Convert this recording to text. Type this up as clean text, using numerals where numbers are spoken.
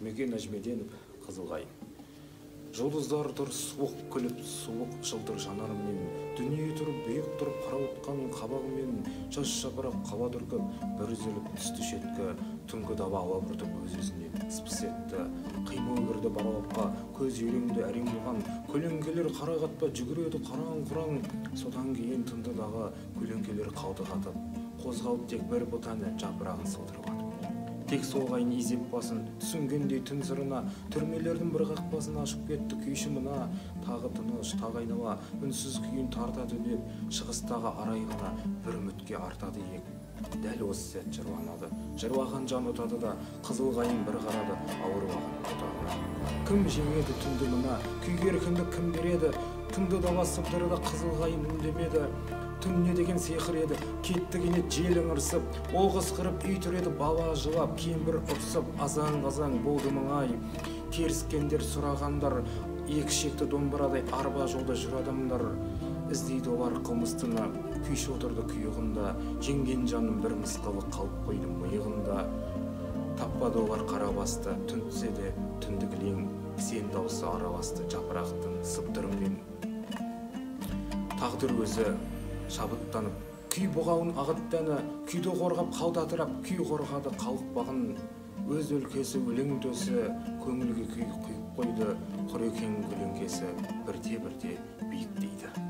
Жұмекен Әжмеденов, Қызылқайын. Жұлдыздар тұр суық күліп, суық жылтыр жанарымен, дүние тұрып, бүйік тұрып, қарауытқан қабағымен, жас жапырақ қала дүркіп, бір үзіліп түсті шеткі, түнгі даба ауа бұртып өз-өзіне спыс етті. Қимыл кірді барауапқа, көз үйреңді әрең болған, көлеңкелер қарағатпа жүгіреді қараң-құраң, содан кейін тынды дағы көлеңкелер қалды қатып, қозғалып тек бір бұтаны жапырағын сылдырып. Тек солғайын изеп басын, түсінгендей түн сырына, түрмелердің бір қақпасын ашып кетті күйші мына, тағы тыныш, тағы айнала, үнсіз күйін тартады деп, шығыстағы арай ғана бір үмітке артады ек. Дәл осы сәт жырланады, жырлаған жан ұтады да, Қызылқайын бір қарады, ауырмаған бұтағына. Кім жеңеді түнді мына, күйге еркіндік кім береді, тыңды дала сыбдыры да Қызылқайын үндемеді. Түн не деген сиқыр еді, кетті кенет жел ыңырсып, оқ ысқырып үй түреді бала жылап, кемпір ұрсып, азаң-қазаң болды мұңай. Керіскендер сұрағандар, екі шекті домбырадай арба жолда жүр адамдар. Іздейді олар қылмыстыны, күйші отырды күйығында, жеңген жаным бір мысқалы қалып қойды миығында. Таппады олар қара басты, түн түсе де түнді кілең, сен даусы араласты жапырақтың сыбдырымен. Тағдыр өзі шабыттанып, күй бұғауын ағыттаны, күйді қорғап қалдатырап, күй қорғады қалықпағын. Өз өлкесі өлең төсі, көңілге күй құйып қойды, құр екен көлеңкесі, бірте-бірте биіктейді.